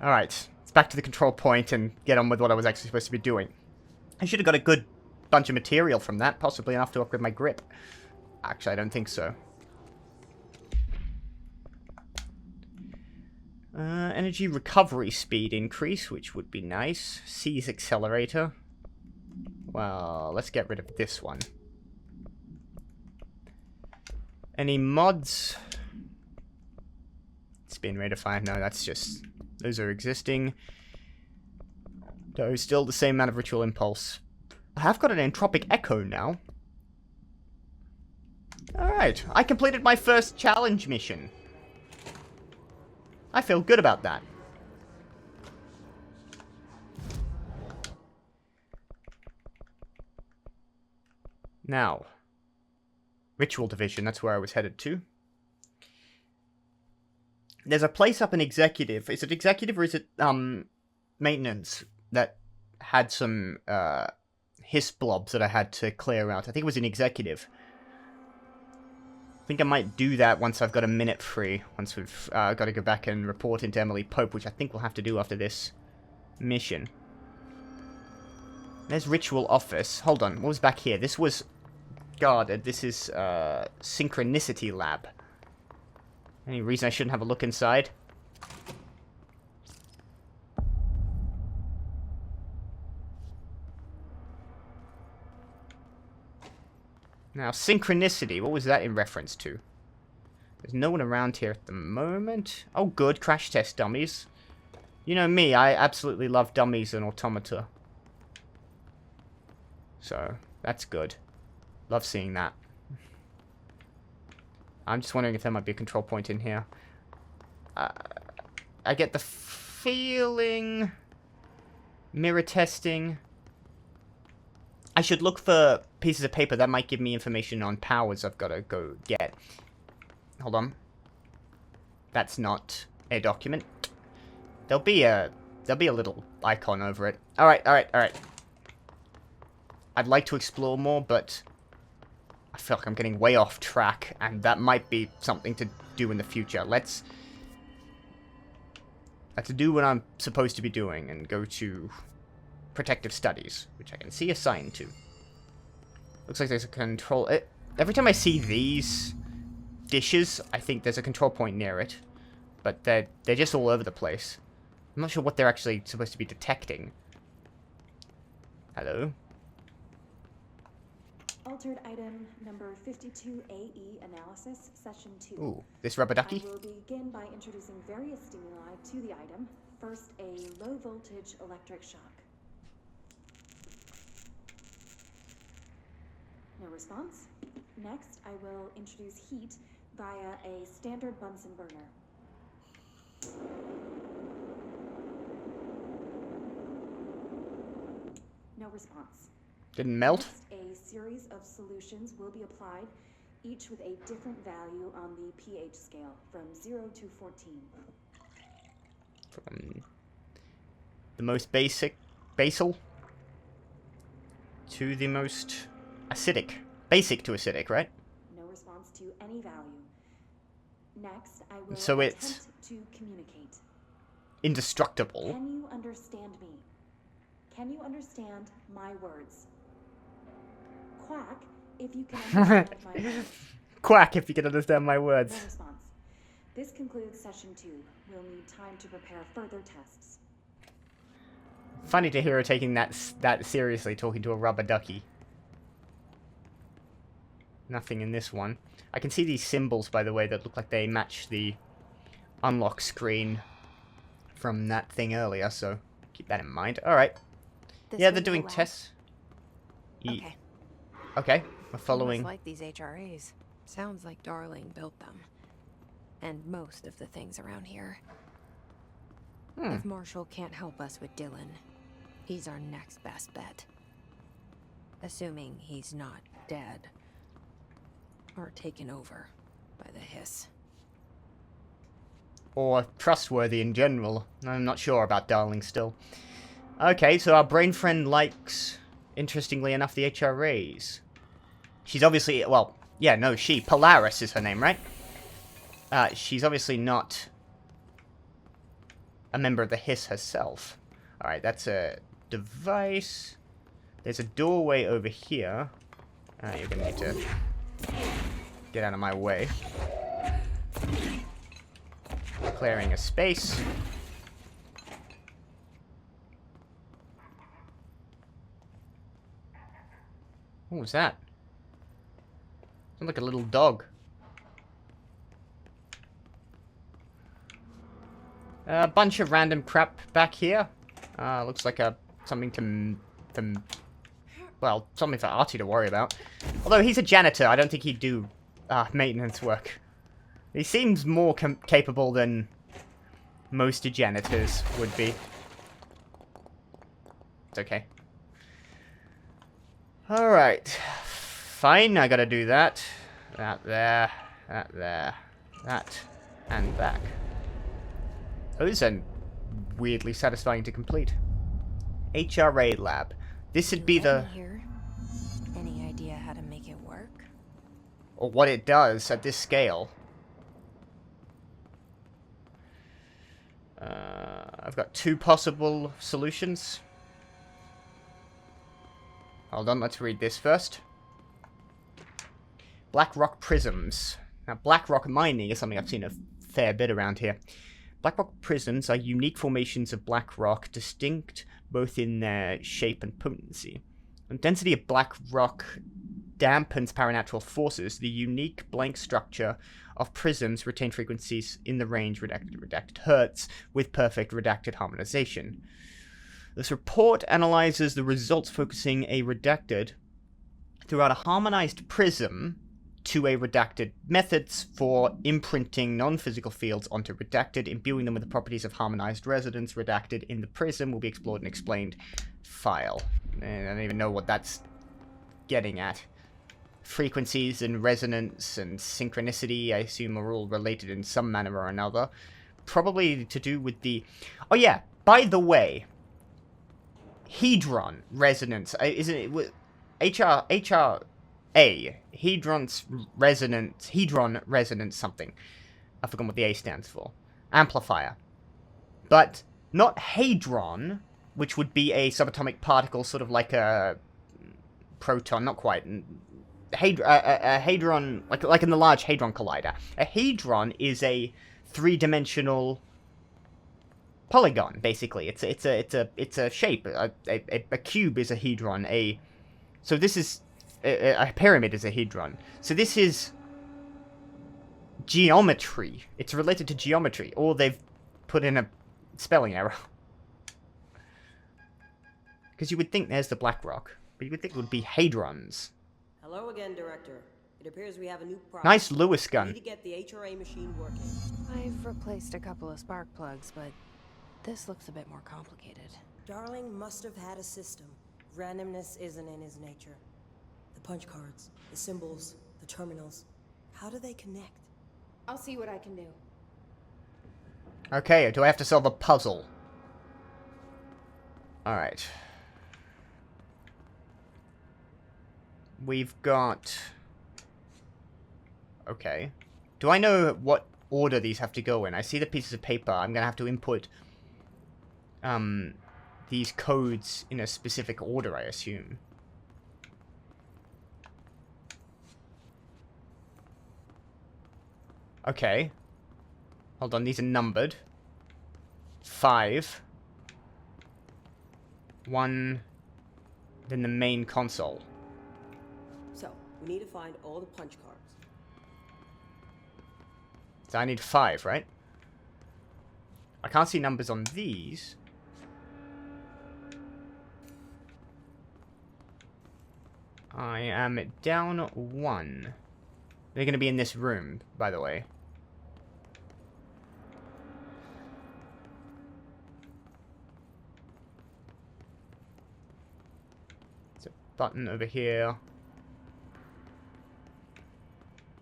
Alright, let's back to the control point and get on with what I was actually supposed to be doing. I should have got a good bunch of material from that, possibly enough to upgrade my grip. Actually, I don't think so. Energy recovery speed increase, which would be nice. Seize accelerator. Well, let's get rid of this one. Any mods? Spin rate of 5. No, that's just... Those are existing. So still the same amount of ritual impulse. I have got an entropic echo now. Alright, I completed my first challenge mission. I feel good about that. Now, Ritual Division, that's where I was headed to. There's a place up in Executive. Is it Executive or is it, Maintenance that had some, hiss blobs that I had to clear out. I think it was in Executive. I think I might do that once I've got a minute free. Once we've got to go back and report into Emily Pope, which I think we'll have to do after this mission. There's Ritual Office. Hold on, what was back here? This was guarded. This is Synchronicity Lab. Any reason I shouldn't have a look inside? Now, synchronicity, what was that in reference to? There's no one around here at the moment. Oh, good, crash test dummies. You know me, I absolutely love dummies and automata. So, that's good. Love seeing that. I'm just wondering if there might be a control point in here. I get the feeling... Mirror testing... I should look for pieces of paper that might give me information on powers I've got to go get. Hold on. That's not a document. There'll be a little icon over it. Alright. I'd like to explore more, but I feel like I'm getting way off track, and that might be something to do in the future. Let's do what I'm supposed to be doing and go to Protective Studies, which I can see a sign to. Looks like there's a control... every time I see these dishes, I think there's a control point near it. But they're just all over the place. I'm not sure what they're actually supposed to be detecting. Hello? Altered item number 52AE analysis, session 2. Ooh, this rubber ducky? I will begin by introducing various stimuli to the item. First, a low voltage electric shock. No response. Next, I will introduce heat via a standard Bunsen burner. No response. Didn't melt? Next, a series of solutions will be applied, each with a different value on the pH scale, from 0 to 14. From the most basal, to the most acidic. Basic to acidic, right? No response to any value. Next, I will so attempt it's to communicate. Indestructible. Can you understand me? Can you understand my words? Quack, if you can understand my words. Quack if you can understand my words. No response. This concludes session 2. We'll need time to prepare further tests. Funny to hear her taking that seriously, talking to a rubber ducky. Nothing in this one. I can see these symbols, by the way, that look like they match the unlock screen from that thing earlier, so keep that in mind. Alright. Yeah, they're doing tests. Okay. Okay, we're following. Like these HRAs. Sounds like Darling built them. And most of the things around here. If Marshall can't help us with Dylan, he's our next best bet. Assuming he's not dead. Or taken over by the hiss. Or trustworthy in general. I'm not sure about Darling still. Okay, so our brain friend likes, interestingly enough, the HRAs. She's obviously, well, yeah, no, Polaris is her name, right? She's obviously not a member of the Hiss herself. Alright, that's a device. There's a doorway over here. You're gonna need to get out of my way. Clearing a space. What was that? Sounds like a little dog. A bunch of random crap back here. Looks like something well, something for Artie to worry about. Although he's a janitor, I don't think he'd do maintenance work. He seems more capable than most janitors would be. It's okay. Alright. Fine, I gotta do that. That there, that there, that, and back. Those are weirdly satisfying to complete. HRA lab. This would be the... Here. Any idea how to make it work? Or what it does at this scale. I've got 2 possible solutions. Hold on, let's read this first. Black rock prisms. Now, black rock mining is something I've seen a fair bit around here. Black rock prisms are unique formations of black rock, distinct both in their shape and potency. When density of black rock dampens paranatural forces, the unique blank structure of prisms retain frequencies in the range redacted hertz with perfect redacted harmonization. This report analyzes the results focusing a redacted throughout a harmonized prism to a redacted methods for imprinting non-physical fields onto redacted, imbuing them with the properties of harmonized resonance. Redacted in the prism will be explored and explained. File. And I don't even know what that's getting at. Frequencies and resonance and synchronicity, I assume, are all related in some manner or another. Probably to do with the... Oh yeah, by the way, Hedron Resonance, isn't it? HRA, Hedron Resonance something. I forgot what the A stands for. Amplifier. But not Hedron, which would be a subatomic particle, sort of like a proton, not quite. A hadron, like in the Large Hadron Collider. A hadron is a 3-dimensional polygon, basically. It's a shape. A cube is a hedron. So this is a pyramid is a hedron. So this is geometry. It's related to geometry, or they've put in a spelling error. Because you would think there's the black rock, but you would think it would be hadrons. Hello again, Director. It appears we have a new problem. Nice Lewis gun. We need to get the HRA machine working. I've replaced a couple of spark plugs, but this looks a bit more complicated. Darling must have had a system. Randomness isn't in his nature. The punch cards, the symbols, the terminals. How do they connect? I'll see what I can do. Okay, do I have to solve a puzzle? Alright. We've got... Okay. Do I know what order these have to go in? I see the pieces of paper. I'm gonna have to input these codes in a specific order, I assume. Okay. Hold on, these are numbered. 5. 1. Then the main console. So, we need to find all the punch cards. So I need 5, right? I can't see numbers on these. I am down 1. They're going to be in this room, by the way. There's a button over here.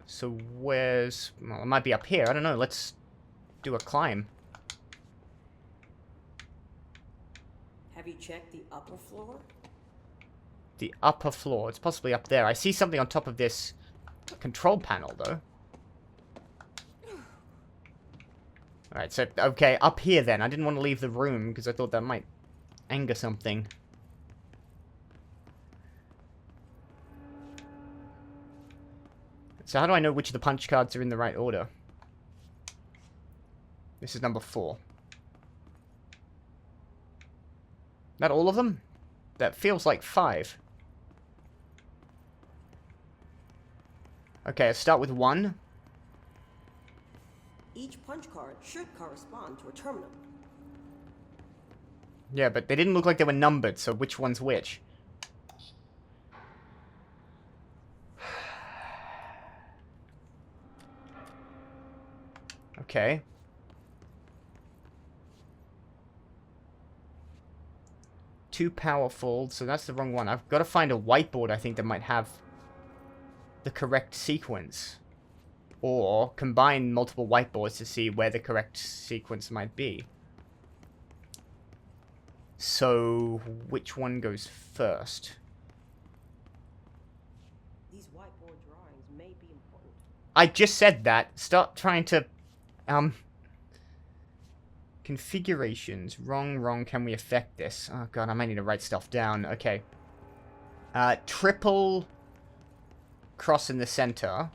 So where's... Well, it might be up here. I don't know. Let's do a climb. Have you checked the upper floor? The upper floor. It's possibly up there. I see something on top of this control panel, though. Alright, so, okay, up here then. I didn't want to leave the room because I thought that might anger something. So how do I know which of the punch cards are in the right order? This is number 4. That all of them? That feels like 5. Okay, let's start with 1. Each punch card should correspond to a terminal. Yeah, but they didn't look like they were numbered, so which one's which? Okay. Too powerful, so that's the wrong one. I've got to find a whiteboard, I think, that might have the correct sequence. Or combine multiple whiteboards to see where the correct sequence might be. So, which one goes first? These whiteboard drawings may be important. I just said that. Stop trying to... Configurations. Wrong. Can we affect this? Oh god, I might need to write stuff down. Okay. Triple cross in the center.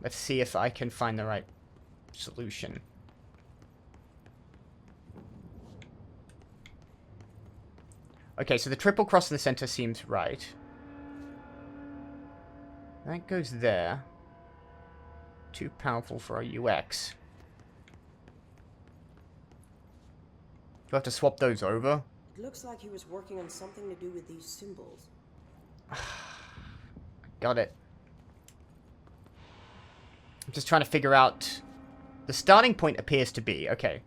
Let's see if I can find the right solution. Okay, so the triple cross in the center seems right. That goes there. Too powerful for our UX. Do I have to swap those over? It looks like he was working on something to do with these symbols. Got it. I'm just trying to figure out... The starting point appears to be... Okay.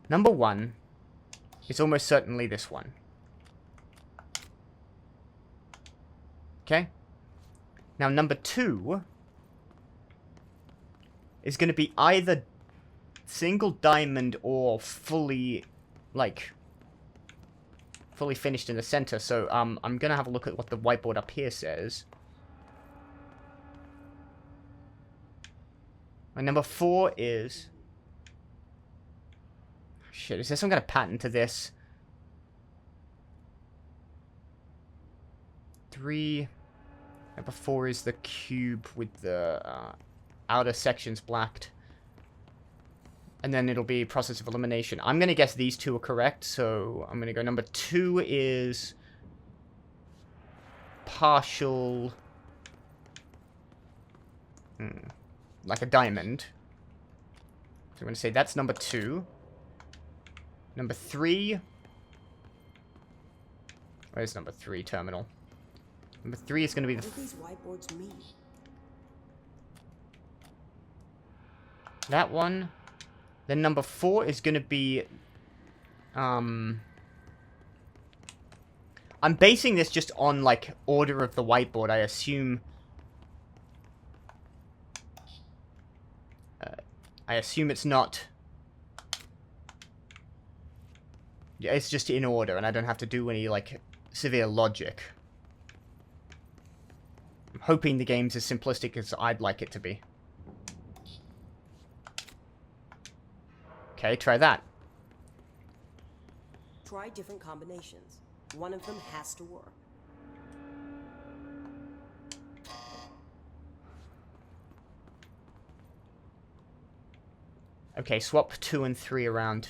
Number 1 is almost certainly this one. Okay. Now, number 2 is going to be either single diamond or fully, like, fully finished in the center. So, I'm going to have a look at what the whiteboard up here says. And number 4 is... Shit, is there some kind of pattern to this? 3... Number 4 is the cube with the outer sections blacked. And then it'll be process of elimination. I'm going to guess these 2 are correct, so I'm going to go number 2 is... partial... like a diamond. So I'm going to say that's number 2. Number 3. Where's number 3 terminal? Number 3 is going to be the... What do these whiteboards mean? That one. Then number 4 is going to be... I'm basing this just on, like, order of the whiteboard. I assume... it's not... Yeah, it's just in order, and I don't have to do any, like, severe logic. I'm hoping the game's as simplistic as I'd like it to be. Okay, try that. Try different combinations. One of them has to work. Okay, swap 2 and 3 around.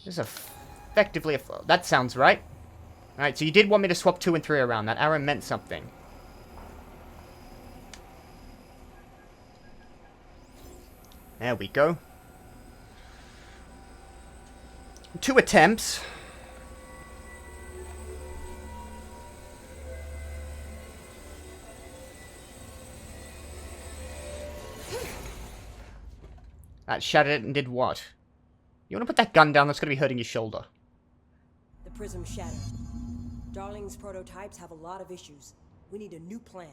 This is effectively a... That sounds right. Alright, so you did want me to swap 2 and 3 around. That arrow meant something. There we go. 2 attempts. That shattered it and did what? You want to put that gun down? That's going to be hurting your shoulder. The prism shattered. Darling's prototypes have a lot of issues. We need a new plan.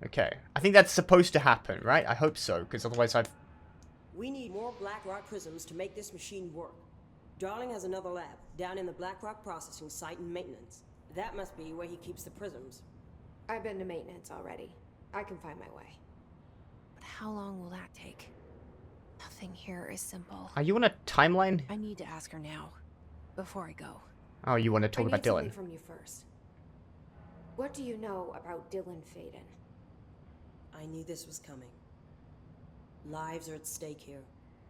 Okay. I think that's supposed to happen, right? I hope so, because otherwise I've... We need more Blackrock prisms to make this machine work. Darling has another lab down in the Blackrock processing site in maintenance. That must be where he keeps the prisms. I've been to maintenance already. I can find my way. But how long will that take? Nothing here is simple. Are you on a timeline? I need to ask her now, before I go. Oh, you want to talk I about need something Dylan? from you first. What do you know about Dylan Faden? I knew this was coming. Lives are at stake here,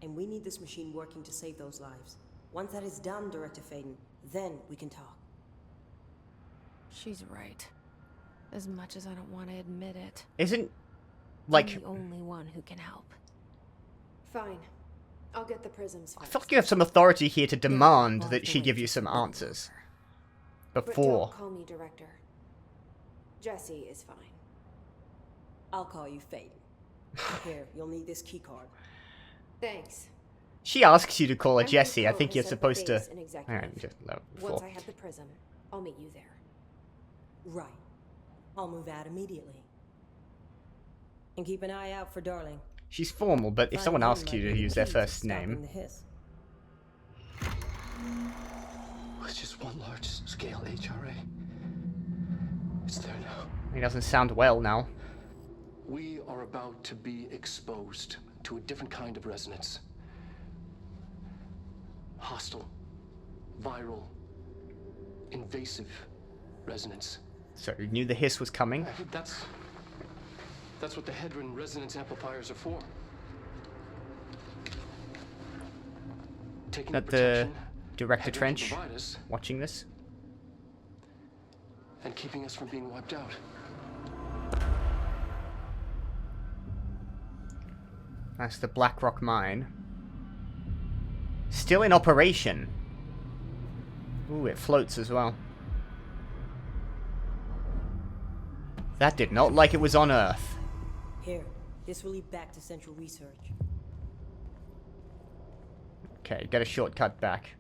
and we need this machine working to save those lives. Once that is done, Director Faden, then we can talk. She's right. As much as I don't want to admit it. Isn't, like... I'm the only one who can help. Fine. I'll get the prisms I first. feel like you have some authority here to demand I'll that have to she wait give you just some a little answers. But Before. don't call me Director. Jesse is fine. I'll call you Faden. Here, you'll need this keycard. Thanks. She asks you to call her I'm Jessie. I gonna think go you're and set up supposed to... base in executive. Alright, just Once before. I have the prism, I'll meet you there. Right. I'll move out immediately. And keep an eye out for Darling. She's formal, but if Find someone him asks might you be to the use their key to first stopping name... the hiss. It's just one large-scale HRA. It's there now. He doesn't sound well now. We are about to be exposed to a different kind of resonance. Hostile, viral, invasive resonance. So you knew the hiss was coming. I think that's what the Hedron Resonance Amplifiers are for. Taking That the the protection Director Hedron can Trench provide us watching this. and keeping us from being wiped out. That's the Blackrock mine. Still in operation. Ooh, it floats as well. That did not like it was on Earth. Here, this will lead back to Central Research. Okay, get a shortcut back.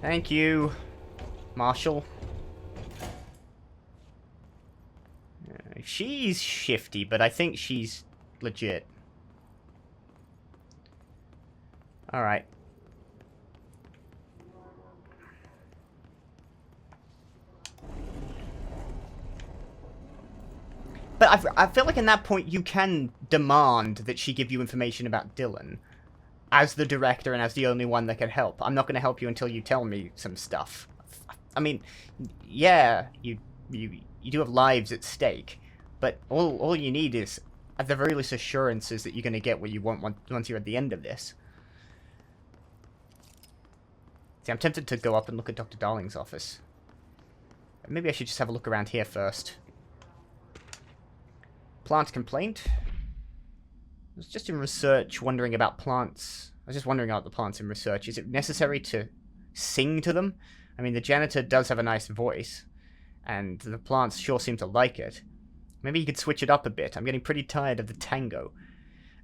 Thank you, Marshall. She's shifty, but I think she's legit. Alright. But I feel like in that point you can demand that she give you information about Dylan. As the director and as the only one that can help. I'm not going to help you until you tell me some stuff. I mean, yeah, you do have lives at stake. But all you need is, at the very least, assurances that you're going to get what you want once you're at the end of this. See, I'm tempted to go up and look at Dr. Darling's office. Maybe I should just have a look around here first. Plant complaint. I was just in research, wondering about plants. I was just wondering about the plants in research. Is it necessary to sing to them? I mean, the janitor does have a nice voice, and the plants sure seem to like it. Maybe you could switch it up a bit. I'm getting pretty tired of the tango.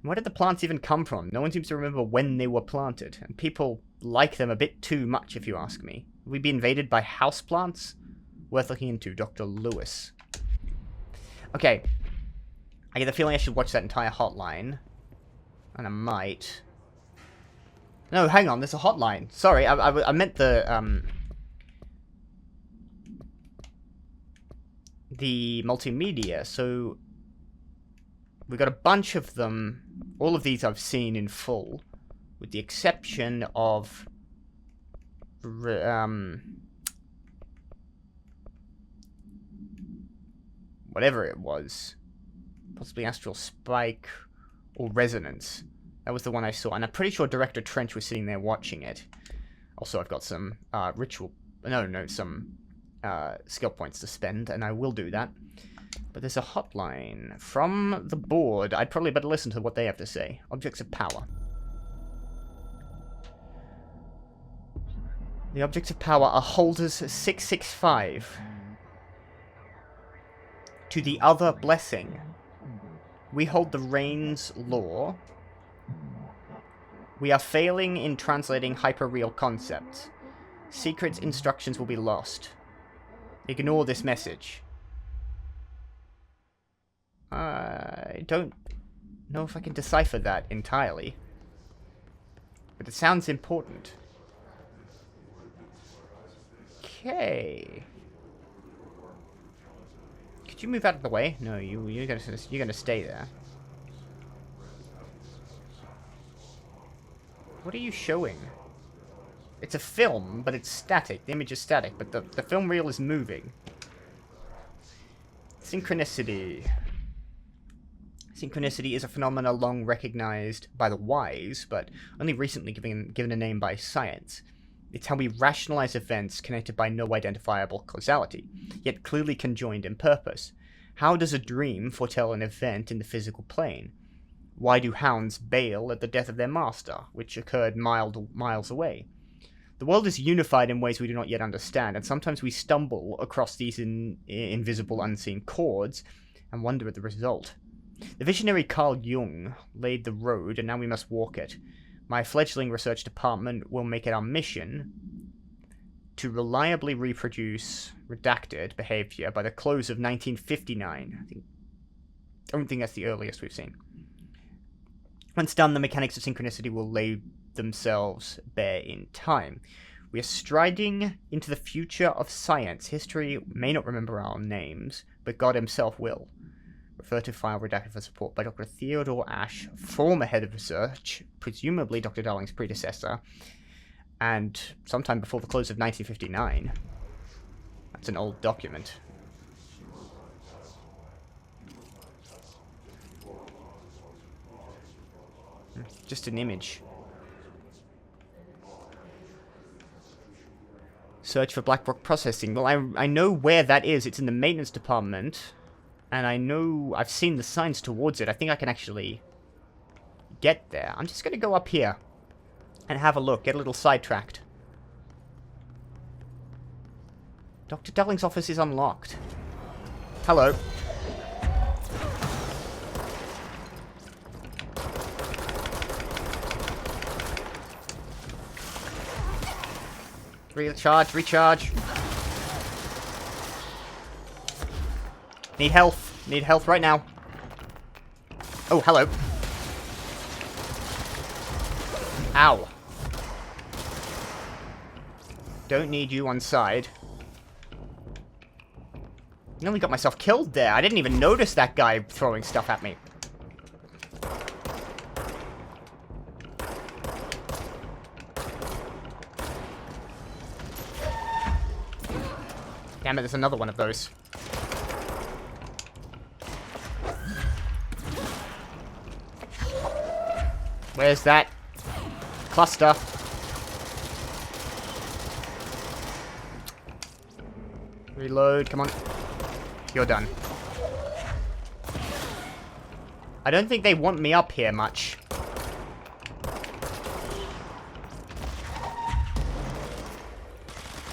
And where did the plants even come from? No one seems to remember when they were planted, and people like them a bit too much, if you ask me. Will we be invaded by houseplants? Worth looking into, Dr. Lewis. Okay. I get the feeling I should watch that entire hotline. And I might. No, hang on, there's a hotline. Sorry, I meant the multimedia. So we got a bunch of them. All of these I've seen in full, with the exception of whatever it was, possibly Astral Spike or Resonance. That was the one I saw, and I'm pretty sure Director Trench was sitting there watching it. Also, I've got some some skill points to spend, and I will do that. But there's a hotline from the board. I'd probably better listen to what they have to say. Objects of power. The objects of power are holders 665. To the other blessing. We hold the Reigns law. We are failing in translating hyperreal concepts. Secret instructions will be lost. Ignore this message. I don't know if I can decipher that entirely. But it sounds important. Okay. Could you move out of the way? No, you're gonna stay there. What are you showing? It's a film, but it's static. The image is static, but the film reel is moving. Synchronicity. Synchronicity is a phenomenon long recognized by the wise, but only recently given a name by science. It's how we rationalize events connected by no identifiable causality, yet clearly conjoined in purpose. How does a dream foretell an event in the physical plane? Why do hounds bail at the death of their master, which occurred miles away? The world is unified in ways we do not yet understand, and sometimes we stumble across these invisible, unseen chords and wonder at the result. The visionary Carl Jung laid the road, and now we must walk it. My fledgling research department will make it our mission to reliably reproduce redacted behavior by the close of 1959. I don't think that's the earliest we've seen. Once done, the mechanics of synchronicity will lay themselves bare in time. We are striding into the future of science. History may not remember our names, but God himself will. Refer to file redacted for support by Dr. Theodore Ash, former head of research, presumably Dr. Darling's predecessor, and sometime before the close of 1959. That's an old document. Just an image. Search for Blackrock Processing. Well, I know where that is. It's in the maintenance department. And I know I've seen the signs towards it. I think I can actually get there. I'm just going to go up here and have a look. Get a little sidetracked. Dr. Darling's office is unlocked. Hello. Recharge. Need health right now. Oh, hello. Ow. Don't need you on side. I nearly got myself killed there. I didn't even notice that guy throwing stuff at me. Damn it, there's another one of those. Where's that cluster? Reload, come on. You're done. I don't think they want me up here much.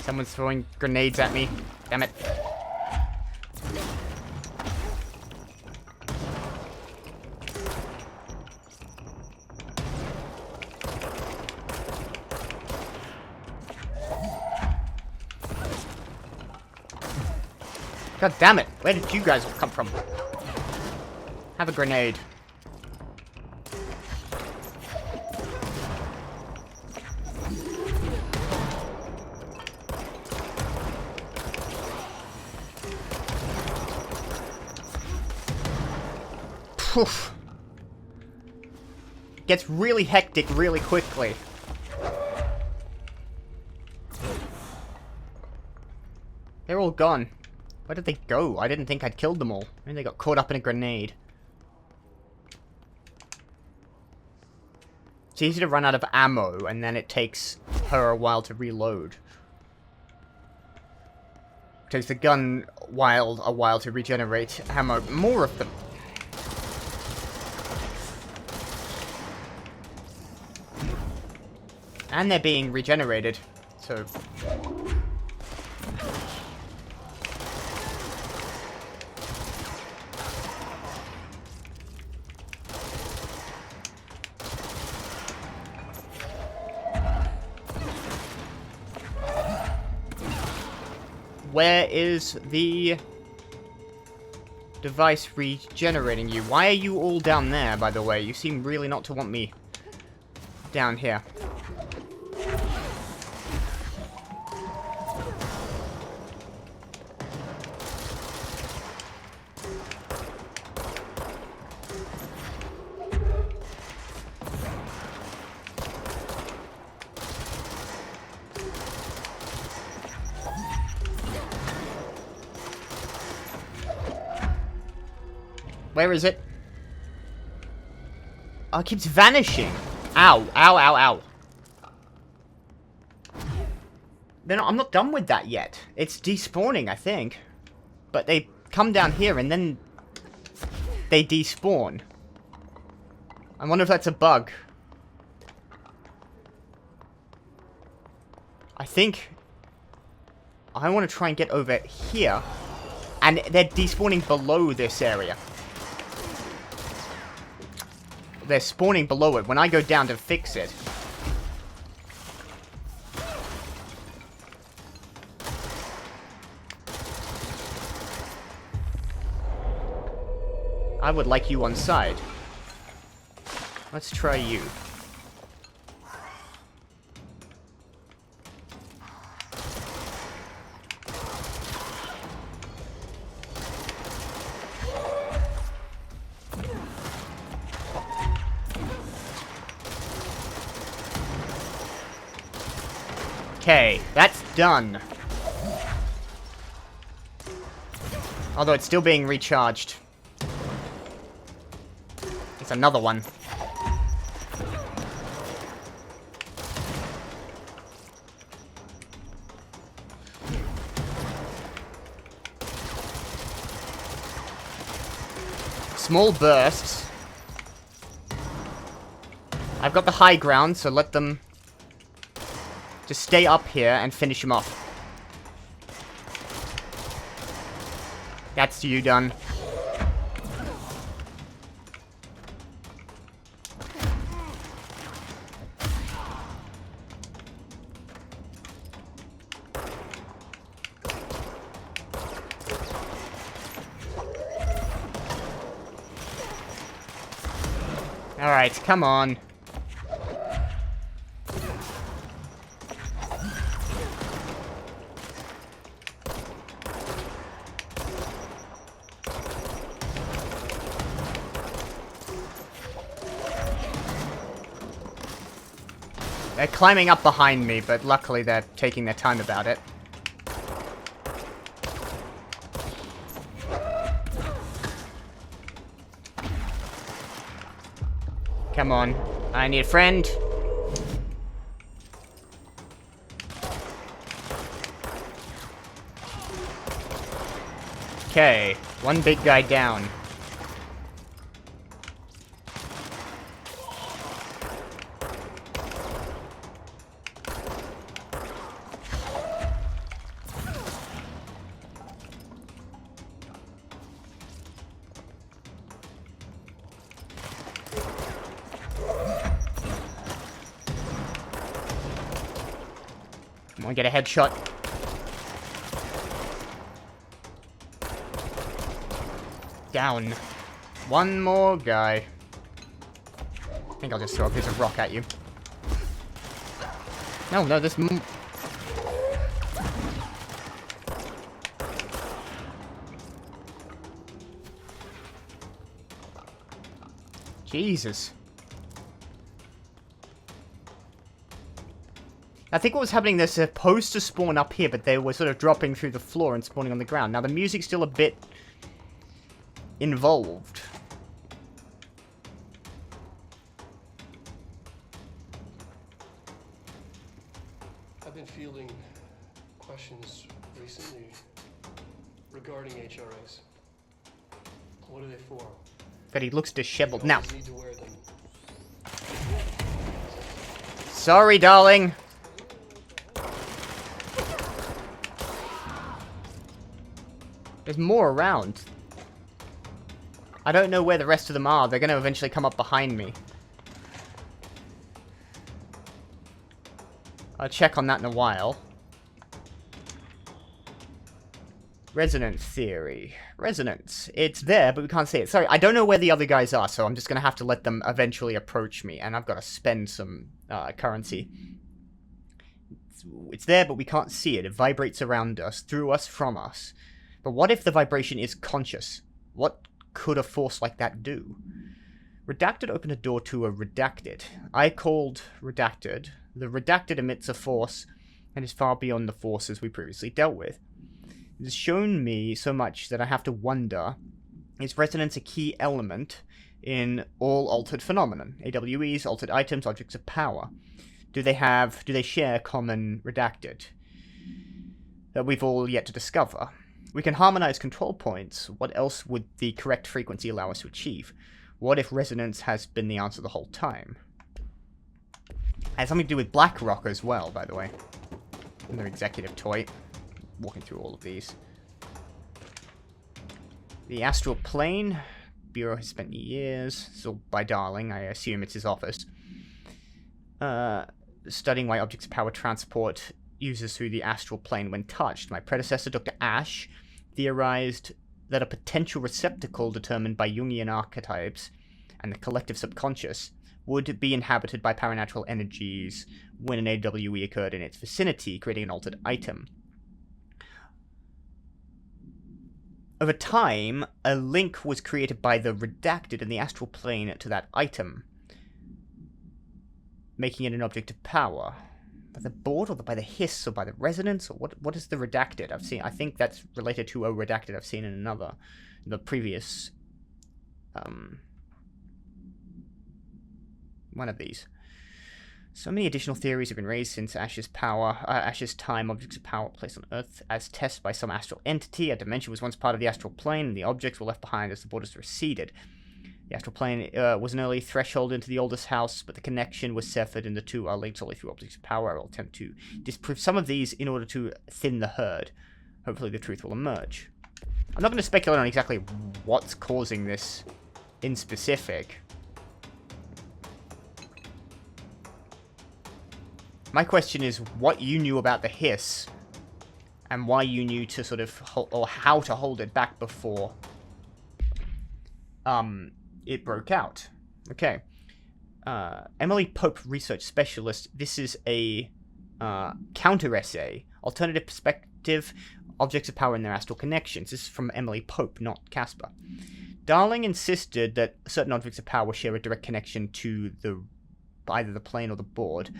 Someone's throwing grenades at me. Damn it. God damn it. Where did you guys all come from? Have a grenade. Poof. Gets really hectic really quickly. They're all gone. Where did they go? I didn't think I'd killed them all. Maybe they got caught up in a grenade. It's easy to run out of ammo, and then it takes her a while to reload. It takes the gun a while to regenerate ammo. More of them. And they're being regenerated, so... Where is the Device regenerating you. Why are you all down there, by the way? You seem really not to want me down here. Where is it? Oh, it keeps vanishing. Ow, ow, ow, ow. I'm not done with that yet. It's despawning, I think. But they come down here and then they despawn. I wonder if that's a bug. I think I want to try and get over here. And they're despawning below this area. They're spawning below it when I go down to fix it. I would like you on side. Let's try you. Okay, that's done. Although it's still being recharged. It's another one. Small bursts. I've got the high ground, so let them just stay up here and finish him off. That's you done. Alright, come on. They're climbing up behind me, but luckily they're taking their time about it. Come on. I need a friend. Okay, one big guy down. Come on, get a headshot. Down. One more guy. I think I'll just throw a piece of rock at you. No, this... Jesus. I think what was happening, they're supposed to spawn up here, but they were sort of dropping through the floor and spawning on the ground. Now, the music's still a bit involved. I've been fielding questions recently regarding HRAs. What are they for? But he looks disheveled. Now, Need to wear them. sorry, darling. There's more around. I don't know where the rest of them are. They're going to eventually come up behind me. I'll check on that in a while. Resonance theory. Resonance. It's there, but we can't see it. Sorry, I don't know where the other guys are, so I'm just going to have to let them eventually approach me, and I've got to spend some currency. It's there, but we can't see it. It vibrates around us, through us, from us. But what if the vibration is conscious? What could a force like that do? Redacted opened a door to a redacted. I called redacted. The redacted emits a force and is far beyond the forces we previously dealt with. It has shown me so much that I have to wonder, is resonance a key element in all altered phenomenon? AWEs, altered items, objects of power. Do they share common redacted that we've all yet to discover? We can harmonize control points. What else would the correct frequency allow us to achieve? What if resonance has been the answer the whole time? It has something to do with BlackRock as well, by the way. Another executive toy. Walking through all of these. The astral plane. Bureau has spent years, so by Darling, I assume it's his office, studying why objects of power transport uses through the astral plane when touched. My predecessor, Dr. Ash, theorized that a potential receptacle determined by Jungian archetypes and the collective subconscious would be inhabited by paranatural energies when an AWE occurred in its vicinity, creating an altered item. Over time, a link was created by the redacted in the astral plane to that item, making it an object of power. By the board, or by the hiss, or by the resonance, or what is the redacted? I think that's related to a redacted I've seen in the previous, one of these. So many additional theories have been raised since Ash's time. Objects of power placed on Earth as tests by some astral entity. A dimension was once part of the astral plane, and the objects were left behind as the borders receded. The astral plane was an early threshold into the oldest house, but the connection was severed, and the two are linked solely through objects of power. I will attempt to disprove some of these in order to thin the herd. Hopefully the truth will emerge. I'm not going to speculate on exactly what's causing this in specific. My question is what you knew about the hiss, and why you knew to sort of, or how to hold it back before it broke out. Okay. Emily Pope, research specialist. This is a counter-essay. Alternative perspective, objects of power and their astral connections. This is from Emily Pope, not Casper. Darling insisted that certain objects of power share a direct connection to either the plane or the board.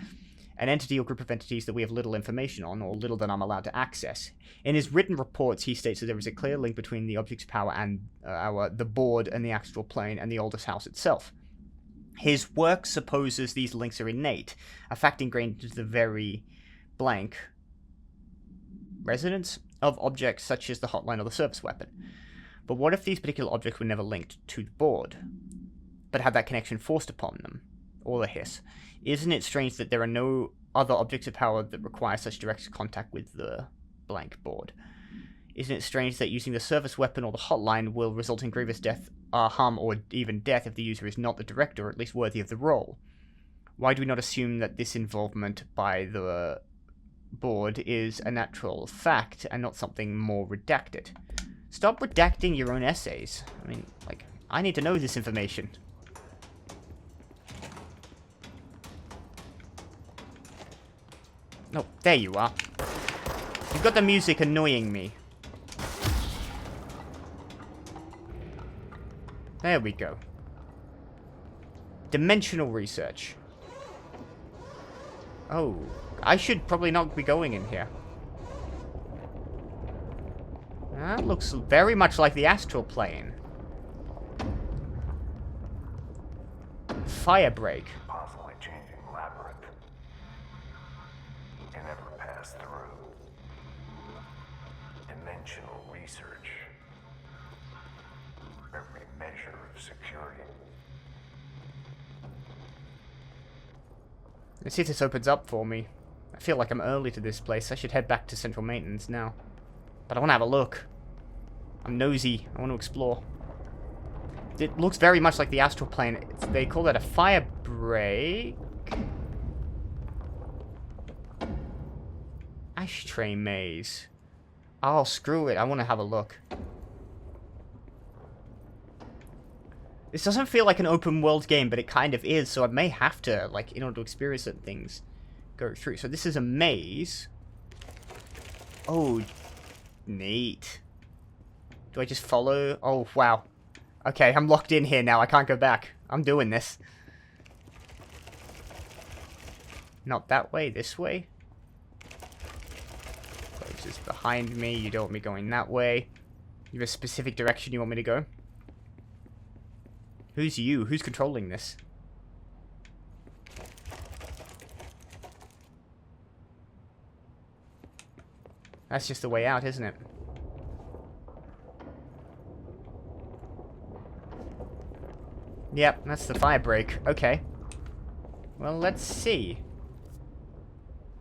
An entity or group of entities that we have little information on, or little that I'm allowed to access. In his written reports, he states that there is a clear link between the object's power and the board and the astral plane and the oldest house itself. His work supposes these links are innate, a fact ingrained into the very blank resonance of objects such as the hotline or the service weapon. But what if these particular objects were never linked to the board, but had that connection forced upon them, or the hiss? Isn't it strange that there are no other objects of power that require such direct contact with the blank board? Isn't it strange that using the service weapon or the hotline will result in grievous death, harm, or even death if the user is not the director, or at least worthy of the role? Why do we not assume that this involvement by the board is a natural fact and not something more redacted? Stop redacting your own essays. I mean, I need to know this information. Oh, there you are. You've got the music annoying me. There we go. Dimensional research. Oh, I should probably not be going in here. That looks very much like the astral plane. Fire break. Constantly changing labyrinth. You never pass through. Dimensional research. Every measure of security. Let's see if this opens up for me. I feel like I'm early to this place. I should head back to central maintenance now. But I want to have a look. I'm nosy. I want to explore. It looks very much like the astral plane. They call that a fire break. Ashtray maze. Oh, screw it. I want to have a look. This doesn't feel like an open world game, but it kind of is, so I may have to, like, in order to experience certain things, go through. So this is a maze. Oh, neat. Do I just follow? Oh, wow. Okay, I'm locked in here now. I can't go back. I'm doing this. Not that way, this way. Closes behind me. You don't want me going that way. You have a specific direction you want me to go? Who's you? Who's controlling this? That's just the way out, isn't it? Yep, that's the fire break. Okay. Well, let's see.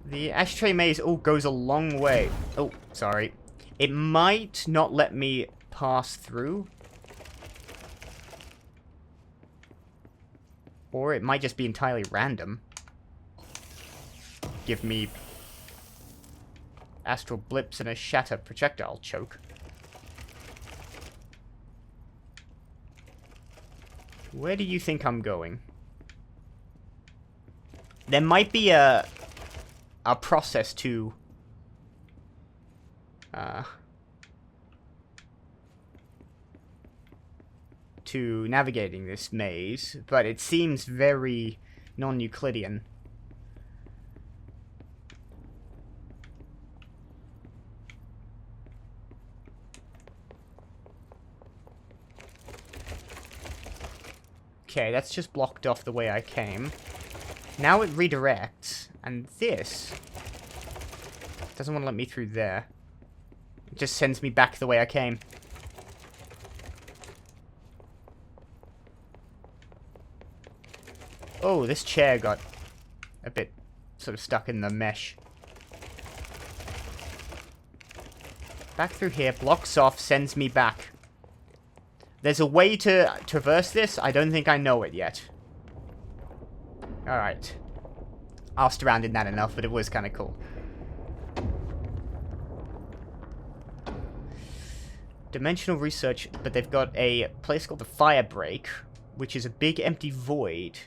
The ashtray maze, oh, goes a long way. Oh, sorry. It might not let me pass through. Or it might just be entirely random. Give me astral blips and a shatter projectile choke. Where do you think I'm going? There might be a process to navigating this maze, but it seems very non-Euclidean. Okay, that's just blocked off the way I came. Now it redirects, and this doesn't want to let me through there. It just sends me back the way I came. Oh, this chair got a bit sort of stuck in the mesh. Back through here, blocks off, sends me back. There's a way to traverse this. I don't think I know it yet. Alright. Asked around in that enough, but it was kind of cool. Dimensional research, but they've got a place called the Fire Break, which is a big empty void.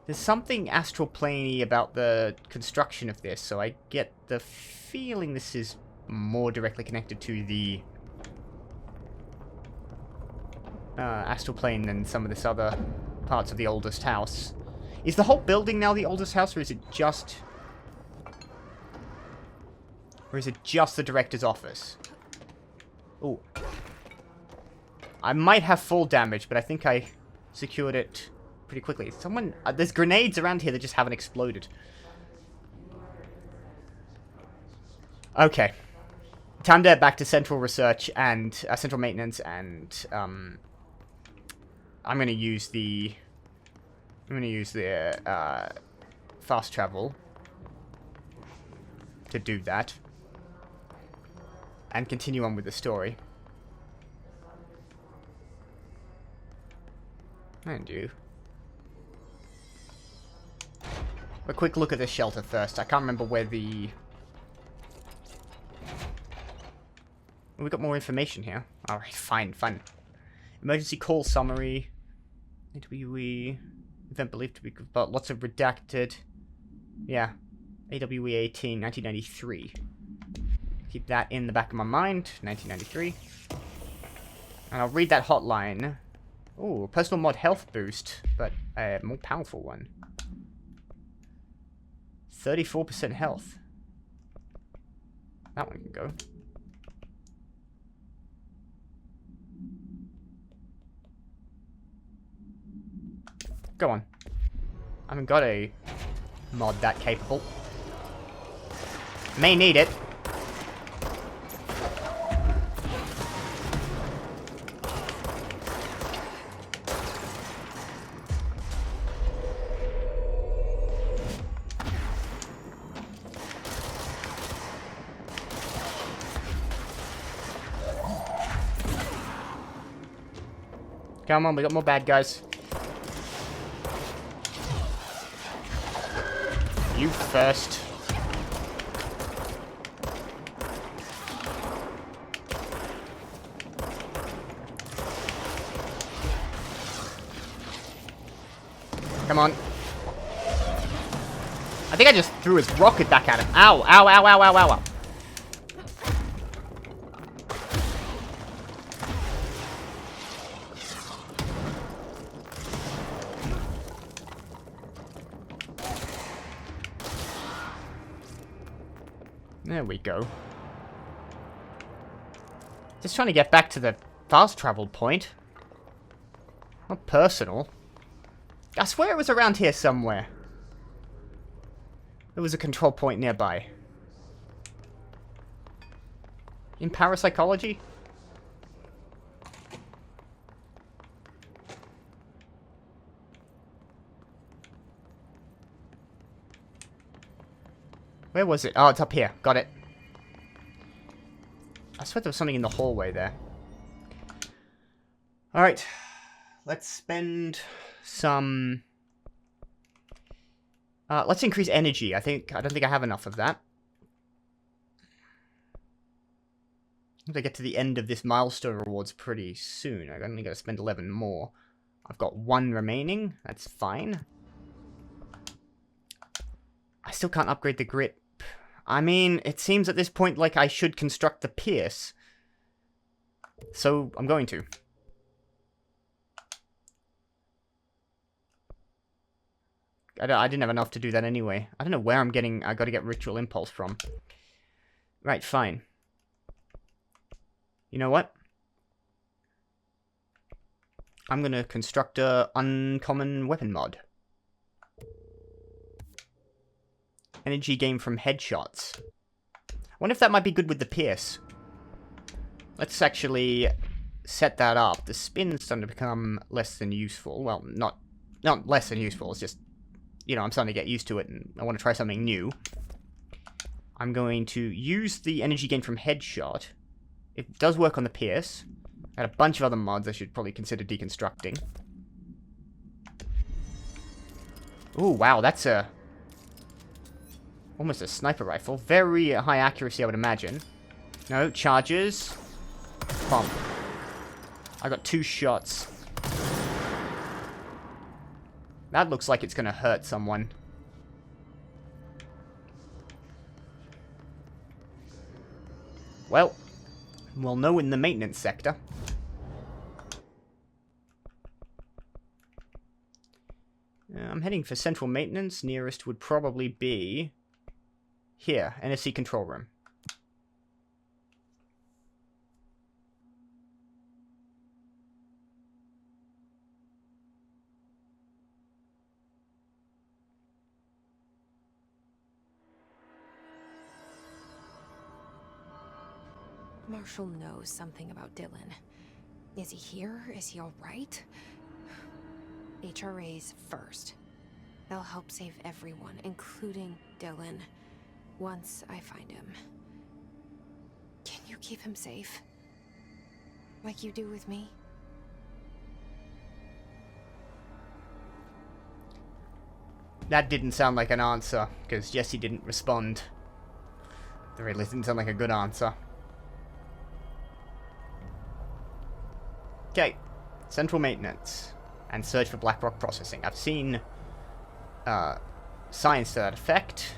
There's something astral planey about the construction of this, so I get the feeling this is more directly connected to the astral plane than some of this other parts of the oldest house. Is the whole building now the oldest house, or is it just... Or is it just the director's office? Ooh. I might have full damage, but I think I secured it pretty quickly. Someone... there's grenades around here that just haven't exploded. Okay. Time to head back to central research and... central maintenance and... I'm gonna use the... fast travel to do that. And continue on with the story. And you. A quick look at this shelter first. I can't remember where the... We got more information here. Alright, fine, fine. Emergency call summary. AWE. Event believed to be... But lots of redacted. Yeah. AWE 18, 1993. Keep that in the back of my mind. 1993. And I'll read that hotline. Ooh, personal mod health boost, but a more powerful one. 34% health. That one can go. Go on. I haven't got a mod that capable. May need it. Come on, we got more bad guys. You first. Come on. I think I just threw his rocket back at him. Ow, ow, ow, ow, ow, ow, ow. There we go. Just trying to get back to the fast travel point. Not personal. I swear it was around here somewhere. There was a control point nearby. In parapsychology? Where was it? Oh, it's up here. Got it. I swear there was something in the hallway there. Alright. Let's spend some... let's increase energy. I don't think I have enough of that. I'm gonna get to the end of this milestone rewards pretty soon. I only gotta spend 11 more. I've got 1 remaining. That's fine. I still can't upgrade the grip. I mean, it seems at this point like I should construct the pierce. So, I'm going to. I didn't have enough to do that anyway. I don't know where I gotta get Ritual Impulse from. Right, fine. You know what? I'm gonna construct a uncommon weapon mod. Energy gain from headshots. I wonder if that might be good with the pierce. Let's actually set that up. The spin's starting to become less than useful. Well, not less than useful. It's just, you know, I'm starting to get used to it and I want to try something new. I'm going to use the energy gain from headshot. It does work on the pierce. I had a bunch of other mods I should probably consider deconstructing. Ooh, wow, that's almost a sniper rifle. Very high accuracy, I would imagine. No, charges. Pump. I got 2 shots. That looks like it's gonna hurt someone. Well, we'll know in the maintenance sector. I'm heading for central maintenance. Nearest would probably be here, NSC control room. Marshall knows something about Dylan. Is he here? Is he all right? HRAs first. They'll help save everyone, including Dylan, once I find him. Can you keep him safe? Like you do with me? That didn't sound like an answer, because Jesse didn't respond. At the very least, didn't sound like a good answer. Okay, central maintenance and search for Blackrock processing. I've seen signs to that effect.